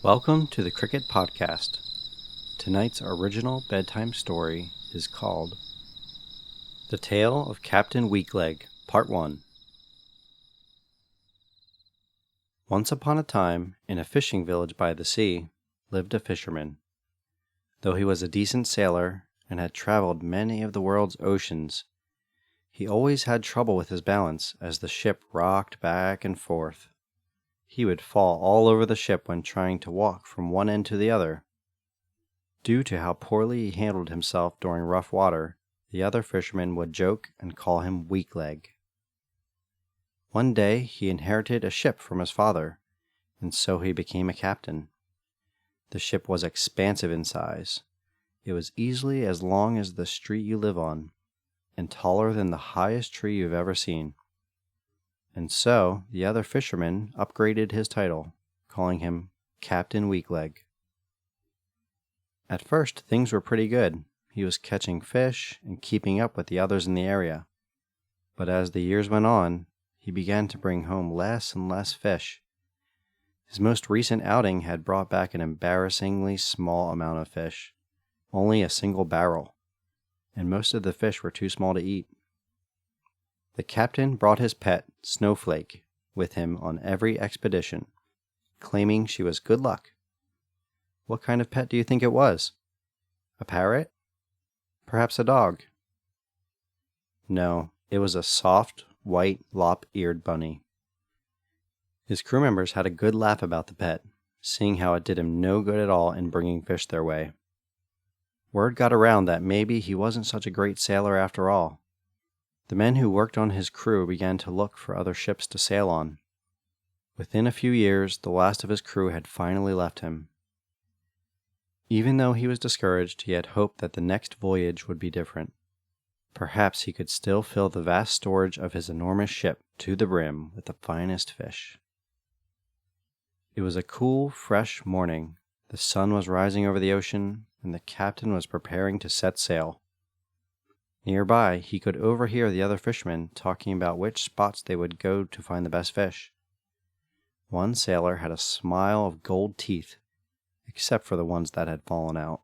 Welcome to the Cricket Podcast. Tonight's original bedtime story is called The Tale of Captain Weakleg, Part 1. Once upon a time, in a fishing village by the sea, lived a fisherman. Though he was a decent sailor and had traveled many of the world's oceans, he always had trouble with his balance as the ship rocked back and forth. He would fall all over the ship when trying to walk from one end to the other. Due to how poorly he handled himself during rough water, the other fishermen would joke and call him Weakleg. One day he inherited a ship from his father, and so he became a captain. The ship was expansive in size. It was easily as long as the street you live on, and taller than the highest tree you've ever seen. And so the other fishermen upgraded his title, calling him Captain Weakleg. At first, things were pretty good. He was catching fish and keeping up with the others in the area. But as the years went on, he began to bring home less and less fish. His most recent outing had brought back an embarrassingly small amount of fish, only a single barrel, and most of the fish were too small to eat. The captain brought his pet, Snowflake, with him on every expedition, claiming she was good luck. What kind of pet do you think it was? A parrot? Perhaps a dog? No, it was a soft, white, lop-eared bunny. His crew members had a good laugh about the pet, seeing how it did him no good at all in bringing fish their way. Word got around that maybe he wasn't such a great sailor after all. The men who worked on his crew began to look for other ships to sail on. Within a few years, the last of his crew had finally left him. Even though he was discouraged, he had hoped that the next voyage would be different. Perhaps he could still fill the vast storage of his enormous ship to the brim with the finest fish. It was a cool, fresh morning. The sun was rising over the ocean, and the captain was preparing to set sail. Nearby, he could overhear the other fishermen talking about which spots they would go to find the best fish. One sailor had a smile of gold teeth, except for the ones that had fallen out.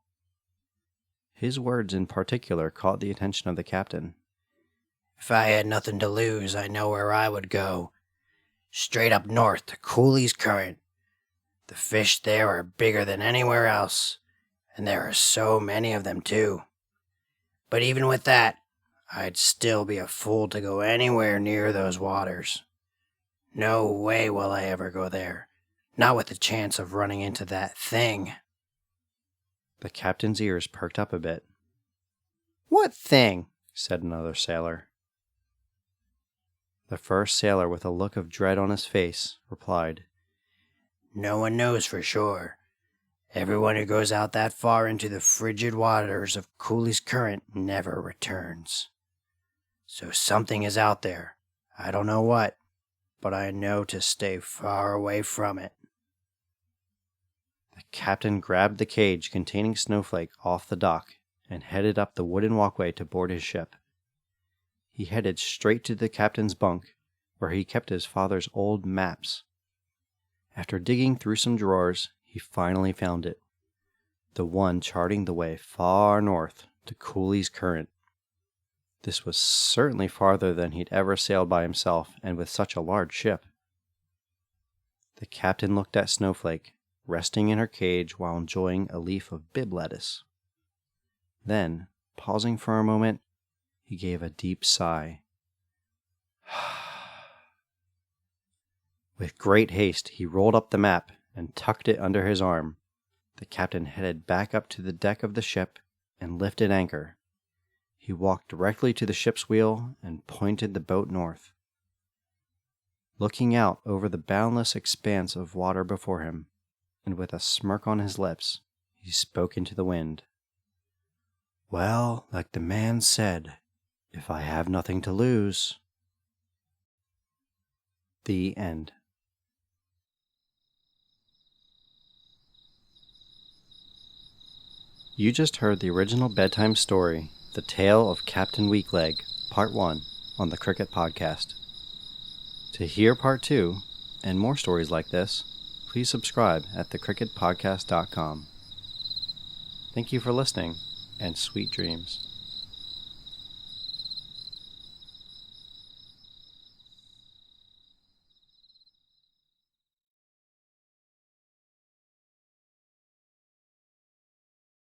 His words in particular caught the attention of the captain. If I had nothing to lose, I know where I would go. Straight up north to Cooley's Current. The fish there are bigger than anywhere else, and there are so many of them too. But even with that, I'd still be a fool to go anywhere near those waters. No way will I ever go there, not with the chance of running into that thing. The captain's ears perked up a bit. What thing? Said another sailor. The first sailor, with a look of dread on his face, replied, No one knows for sure. Everyone who goes out that far into the frigid waters of Cooley's Current never returns. So something is out there. I don't know what, but I know to stay far away from it. The captain grabbed the cage containing Snowflake off the dock and headed up the wooden walkway to board his ship. He headed straight to the captain's bunk, where he kept his father's old maps. After digging through some drawers, he finally found it, the one charting the way far north to Cooley's Current. This was certainly farther than he'd ever sailed by himself and with such a large ship. The captain looked at Snowflake, resting in her cage while enjoying a leaf of bib lettuce. Then, pausing for a moment, he gave a deep sigh. With great haste, he rolled up the map and tucked it under his arm. The captain headed back up to the deck of the ship and lifted anchor. He walked directly to the ship's wheel and pointed the boat north. Looking out over the boundless expanse of water before him, and with a smirk on his lips, he spoke into the wind. Well, like the man said, if I have nothing to lose. The end. You just heard the original bedtime story, The Tale of Captain Weakleg, Part 1, on the Cricket Podcast. To hear Part 2, and more stories like this, please subscribe at thecricketpodcast.com. Thank you for listening, and sweet dreams.